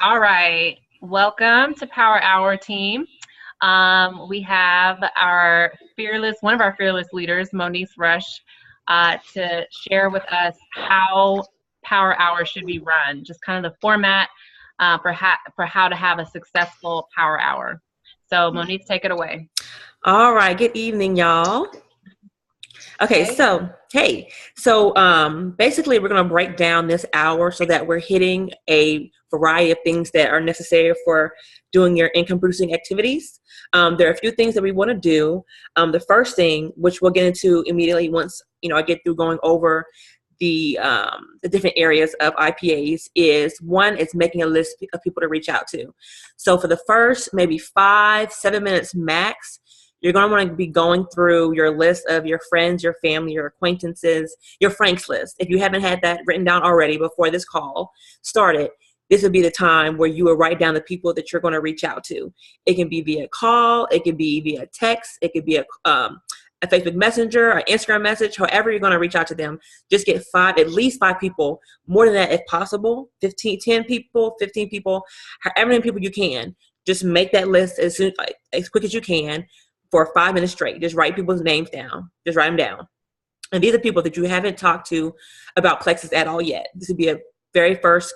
All right. Welcome to Power Hour team. We have one of our fearless leaders, Moniece Rush, to share with us how Power Hour should be run, just kind of the format for how to have a successful Power Hour. So, Moniece, take it away. All right, good evening, y'all. Okay, Hey. basically we're going to break down this hour so that we're hitting a variety of things that are necessary for doing your income producing activities. There are a few things that we want to do. The first thing, which we'll get into immediately once I get through going over the different areas of IPAs, is one is making a list of people to reach out to. So for the first maybe 5-7 minutes max, you're going to want to be going through your list of your friends, your family, your acquaintances, your Frank's list. If you haven't had that written down already before this call started, this would be the time where you will write down the people that you're going to reach out to. It can be via call, it could be via text, it could be a Facebook Messenger or Instagram message, however you're going to reach out to them. Just get at least five people, more than that if possible, 10 people, 15 people, however many people you can. Just make that list as quick as you can for 5 minutes straight. Just write people's names down. Just write them down. And these are people that you haven't talked to about Plexus at all yet. This would be a very first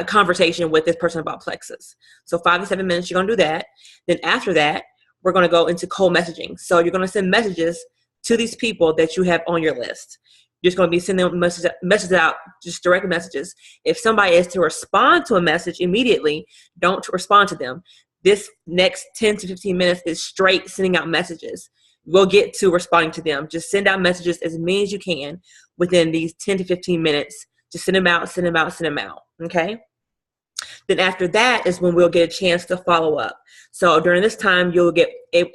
conversation with this person about Plexus. So 5 to 7 minutes, you're going to do that. Then after that, we're going to go into cold messaging. So you're going to send messages to these people that you have on your list. You're just going to be sending messages out, just direct messages. If somebody is to respond to a message immediately, don't respond to them. This next 10 to 15 minutes is straight sending out messages. We'll get to responding to them. Just send out messages as many as you can within these 10 to 15 minutes. Just send them out, send them out, send them out. Okay? Then after that is when we'll get a chance to follow up. So during this time, you'll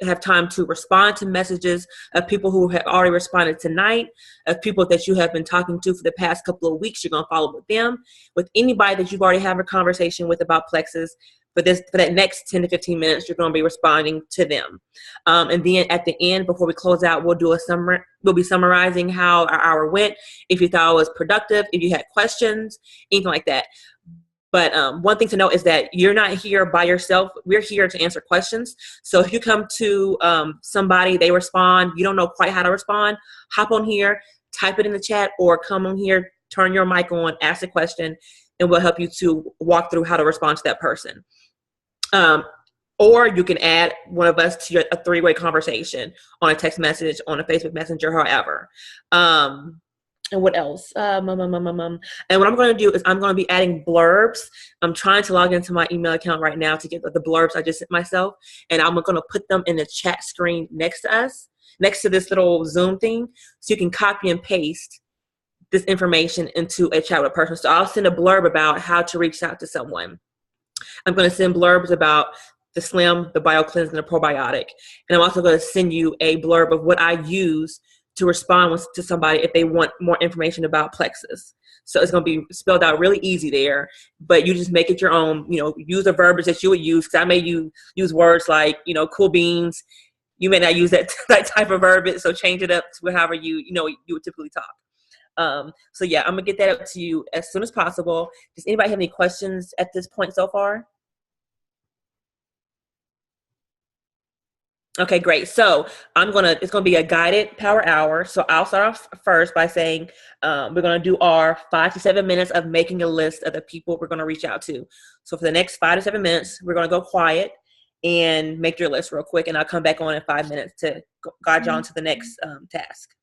have time to respond to messages of people who have already responded tonight, of people that you have been talking to for the past couple of weeks. You're going to follow up with them, with anybody that you've already had a conversation with about Plexus. For that next 10 to 15 minutes, you're going to be responding to them. And then at the end, before we close out, we'll do a summary. We'll be summarizing how our hour went, if you thought it was productive, if you had questions, anything like that. But one thing to note is that you're not here by yourself. We're here to answer questions. So if you come to somebody, they respond, you don't know quite how to respond, hop on here, type it in the chat, or come on here, turn your mic on, ask a question, and we'll help you to walk through how to respond to that person. Or you can add one of us to a three-way conversation on a text message, on a Facebook Messenger, however. And what else? And what I'm going to do is I'm going to be adding blurbs. I'm trying to log into my email account right now to get the blurbs I just sent myself. And I'm going to put them in the chat screen next to us, next to this little Zoom thing. So you can copy and paste this information into a chat with a person. So I'll send a blurb about how to reach out to someone. I'm going to send blurbs about the Slim, the BioCleanse, and the probiotic. And I'm also going to send you a blurb of what I use to respond to somebody if they want more information about Plexus. So it's going to be spelled out really easy there, but you just make it your own. Use the verbiage that you would use, because I may use words like, cool beans. You may not use that type of verbiage, so change it up to however you would typically talk. So yeah, I'm going to get that up to you as soon as possible. Does anybody have any questions at this point so far? Okay, great. So it's gonna be a guided power hour. So I'll start off first by saying we're gonna do our 5 to 7 minutes of making a list of the people we're gonna reach out to. So for the next 5 to 7 minutes, we're gonna go quiet and make your list real quick, and I'll come back on in 5 minutes to guide you on to the next task.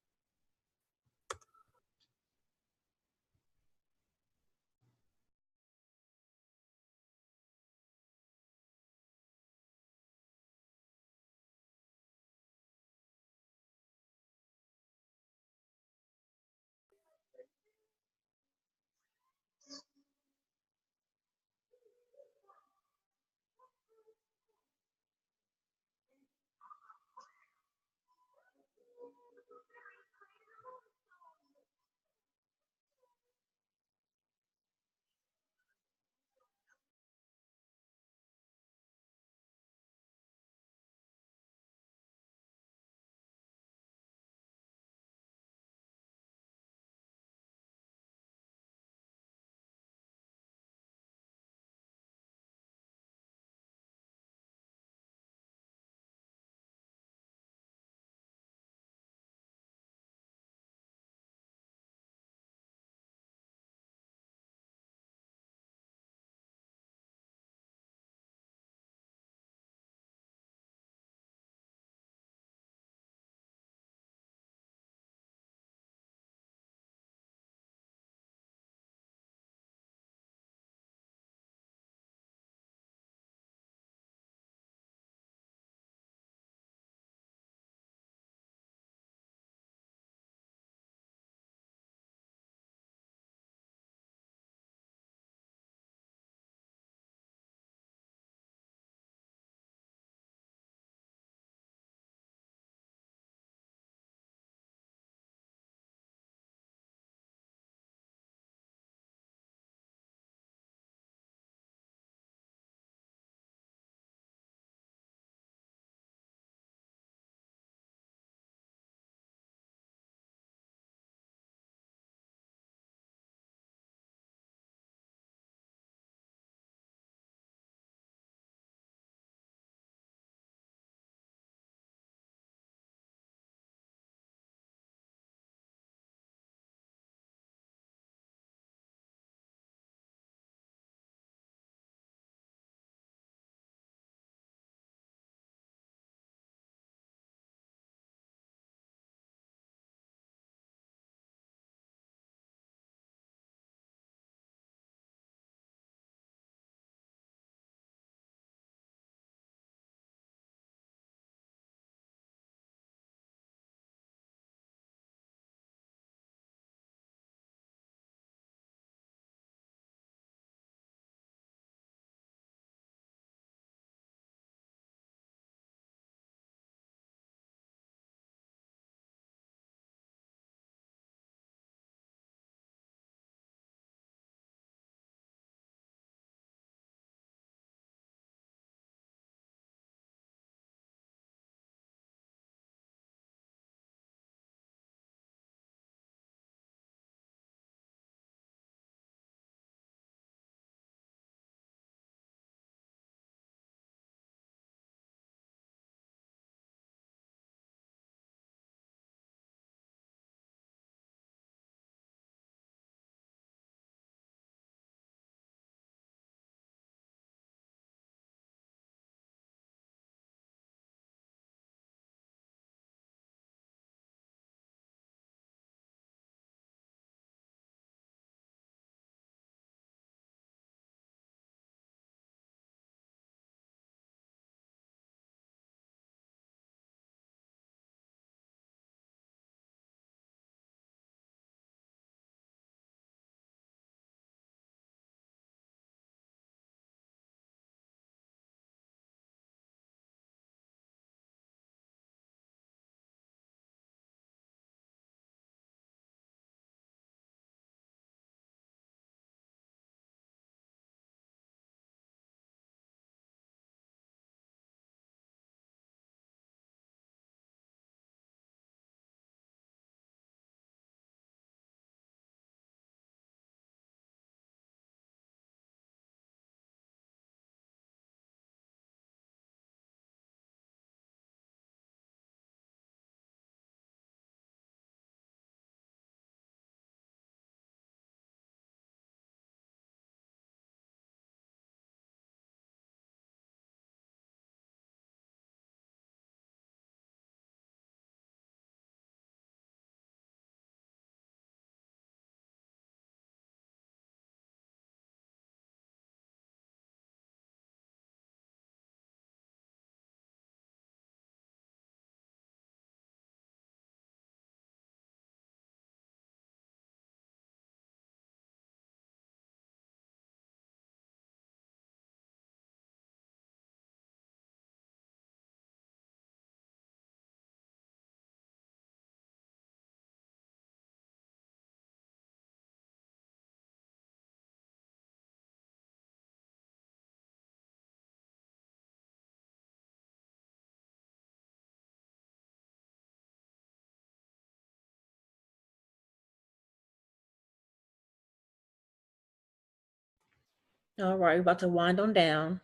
All right, we're about to wind on down.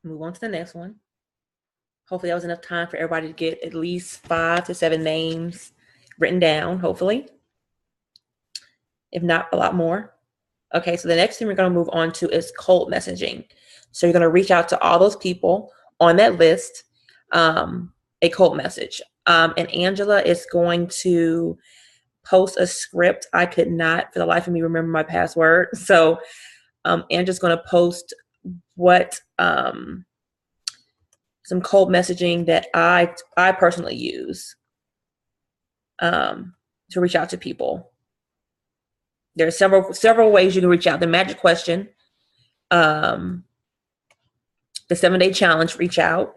Move on to the next one. Hopefully that was enough time for everybody to get at least 5 to 7 names written down, hopefully. If not, a lot more. Okay, so the next thing we're going to move on to is cold messaging. So you're going to reach out to all those people on that list, a cold message. And Angela is going to post a script. I could not, for the life of me, remember my password. So Angela's going to post what some cold messaging that I personally use to reach out to people. There are several ways you can reach out. The magic question, the 7-day challenge, reach out.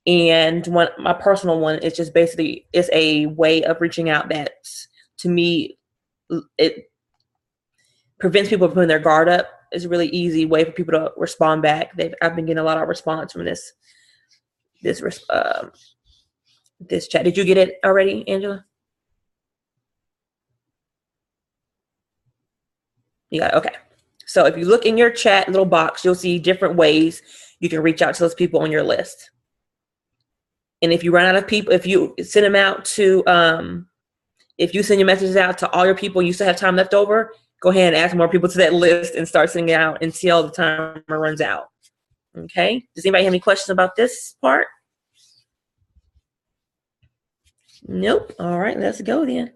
And my personal one is just basically is a way of reaching out that, to me, it prevents people from putting their guard up. It's a really easy way for people to respond back. I've been getting a lot of response from this chat. Did you get it already, Angela? You got it? Okay. So if you look in your chat little box, you'll see different ways you can reach out to those people on your list. And if you run out of people, if you send them out to, if you send your messages out to all your people, you still have time left over, go ahead and add more people to that list and start sending it out until the timer runs out. Okay. Does anybody have any questions about this part? Nope. All right, let's go then.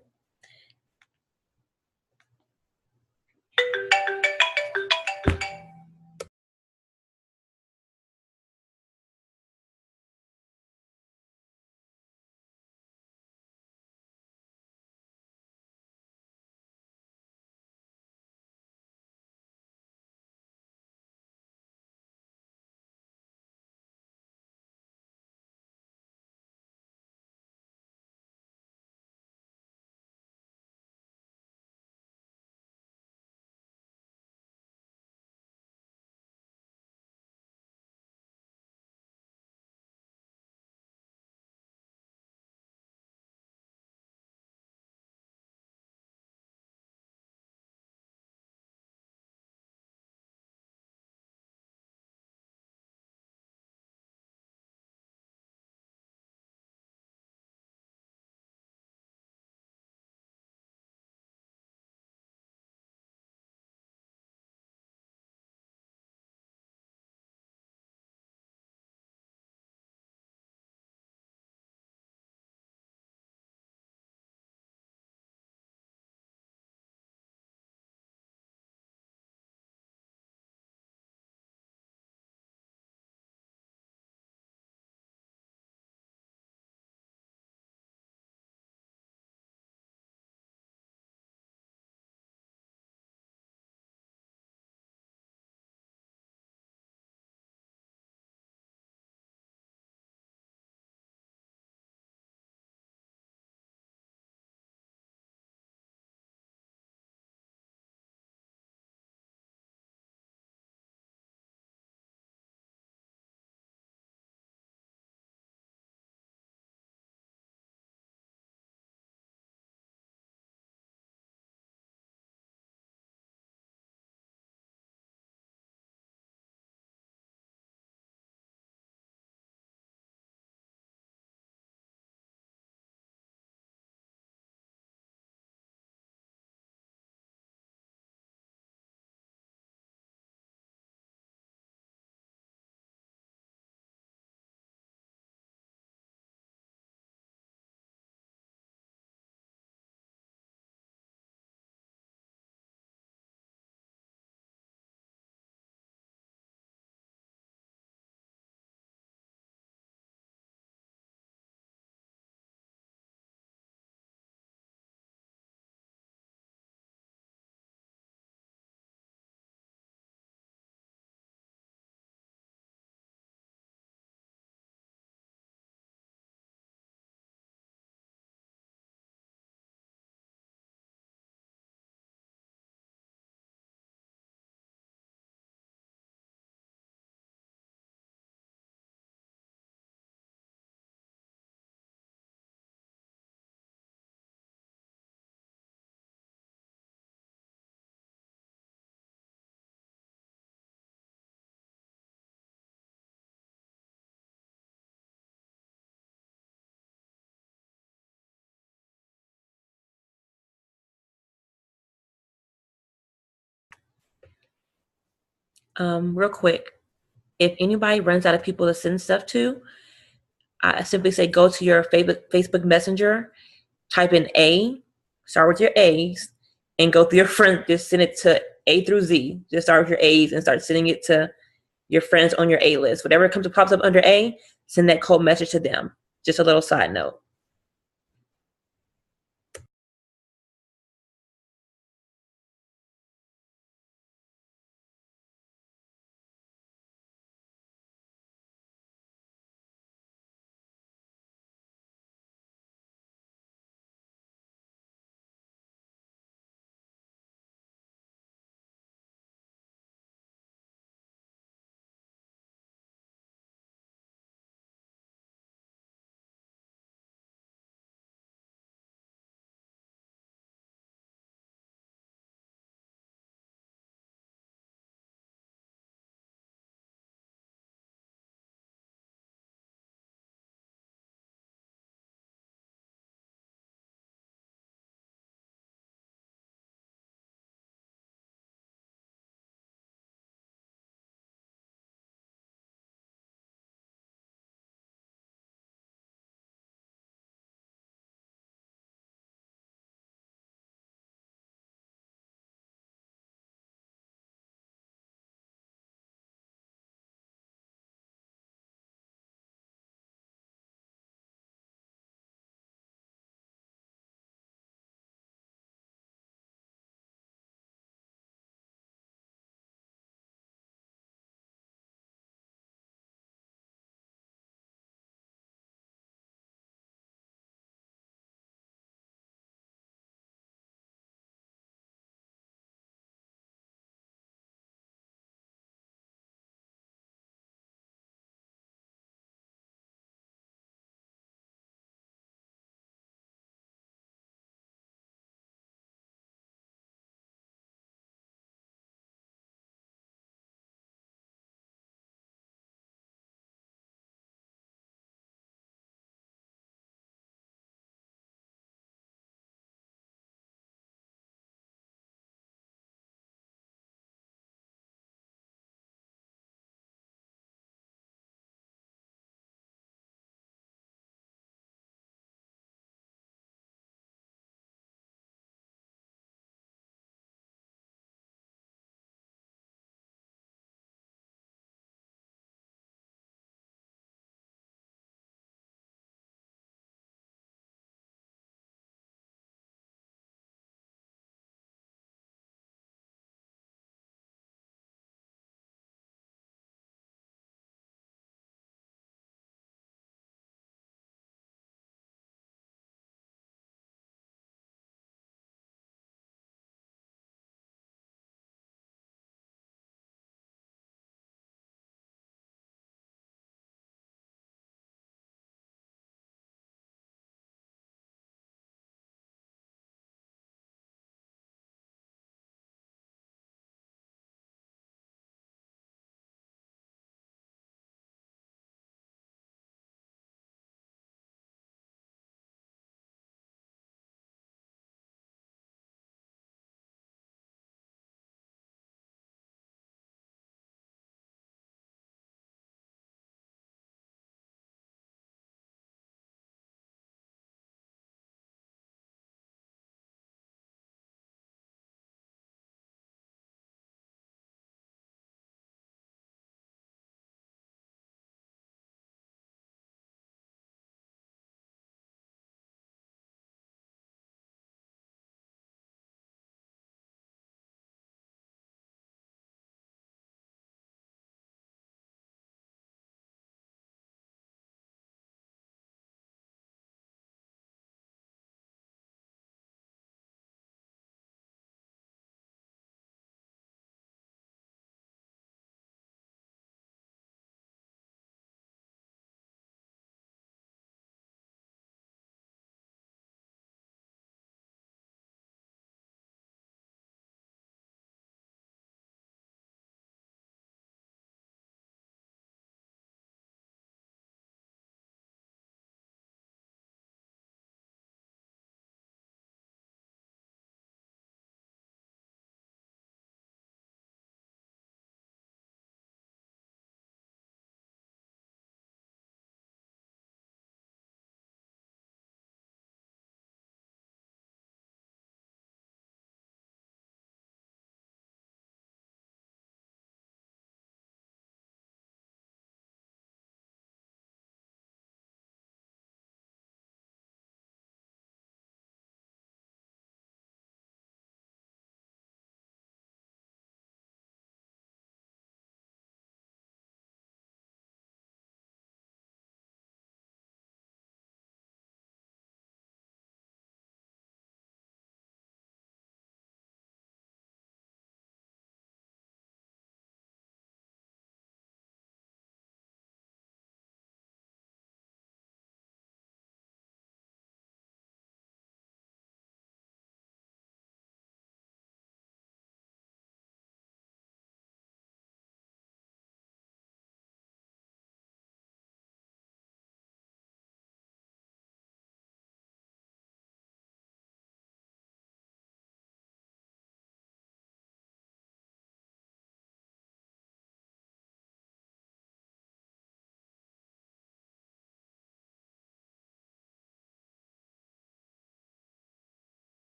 Real quick, if anybody runs out of people to send stuff to, I simply say go to your Facebook Messenger, type in A, start with your A's, and go through your friends. Just send it to A through Z. Just start with your A's and start sending it to your friends on your A list. Whatever pops up under A, send that cold message to them. Just a little side note.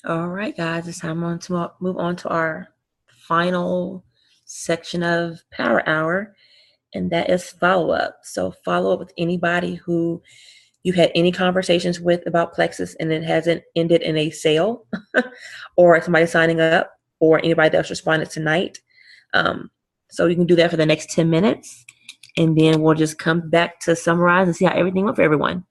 All right, guys, it's time to move on to our final section of Power Hour, and that is follow up. So, follow up with anybody who you've had any conversations with about Plexus and it hasn't ended in a sale, or somebody signing up, or anybody that's responded tonight. Um, so, you can do that for the next 10 minutes, and then we'll just come back to summarize and see how everything went for everyone.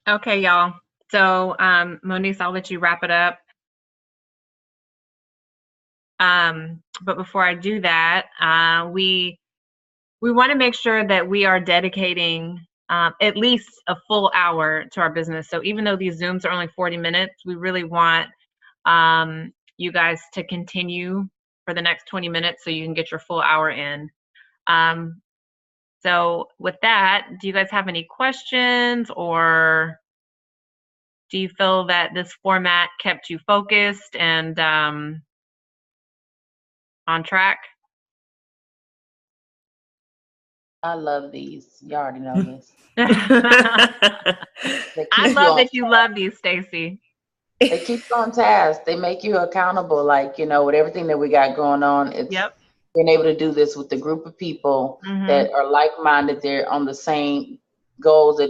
Okay, y'all. So, Moniece, I'll let you wrap it up. But before I do that, we want to make sure that we are dedicating at least a full hour to our business. So even though these Zooms are only 40 minutes, we really want you guys to continue for the next 20 minutes so you can get your full hour in. So with that, do you guys have any questions, or do you feel that this format kept you focused and on track? I love these. You already know this. I They keep love on that you love these, Stacy. They keep you on task. They make you accountable. Like, with everything that we got going on, it's Yep. being able to do this with a group of people Mhm. that are like-minded. They're on the same goals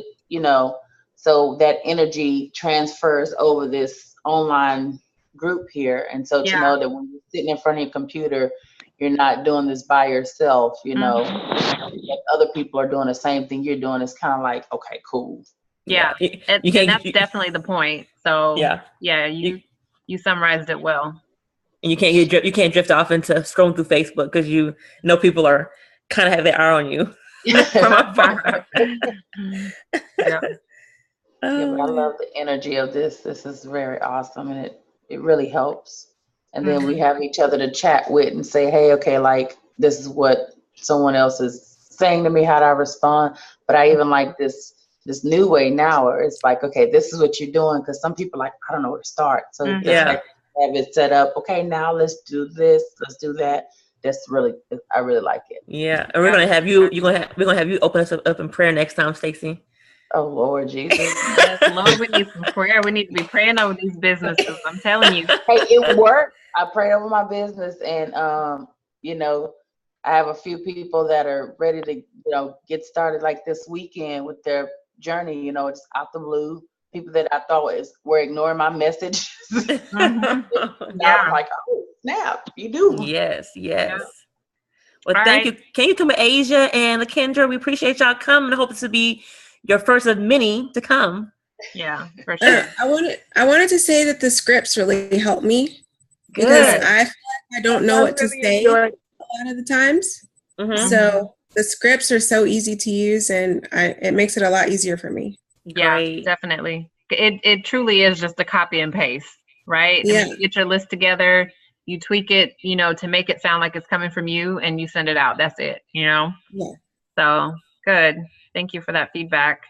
so that energy transfers over this online group here. And so to Yeah. know that when you're sitting in front of your computer, you're not doing this by yourself, that other people are doing the same thing you're doing. It's kind of like, okay, cool. Yeah. And that's definitely the point. So yeah, you summarized it well. And you can't drift off into scrolling through Facebook because people are kind of have their eye on you from afar. Yeah. Yeah, but I love the energy of this. This is very awesome, and it really helps. And then we have each other to chat with and say, hey, okay, like this is what someone else is saying to me. How do I respond? But I even like this new way now, where it's like, okay, this is what you're doing, because some people are like, I don't know where to start. So just like have it set up. Okay, now let's do this. Let's do that. I really like it. Yeah, and we're gonna have you. We're gonna have you open us up in prayer next time, Stacy. Oh Lord Jesus. Yes, Lord, we need some prayer. We need to be praying over these businesses. I'm telling you. Hey, it worked. I prayed over my business, and I have a few people that are ready to get started like this weekend with their journey. It's out the blue. People that I thought were ignoring my message. Mm-hmm. Now I'm like, oh snap, you do. Yes. Yeah. Well, thank you. Can you come to Asia and Lakendra? We appreciate y'all coming. I hope this will be your first of many to come. Yeah, for sure. I wanted to say that the scripts really helped me. Good. Because I feel like I don't know what to say a lot of the times. Mm-hmm. So the scripts are so easy to use, and it makes it a lot easier for me. Yeah, Great. definitely. It truly is just a copy and paste, right? Yeah. I mean, you get your list together, you tweak it, to make it sound like it's coming from you, and you send it out. That's it, Yeah. So good. Thank you for that feedback.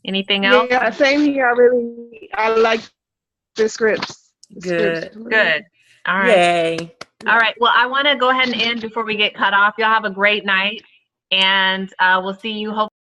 Anything else? Yeah, same here. I like the scripts. Good. Good. All right. Yay. All right. Well, I want to go ahead and end before we get cut off. Y'all have a great night, and we'll see you hopefully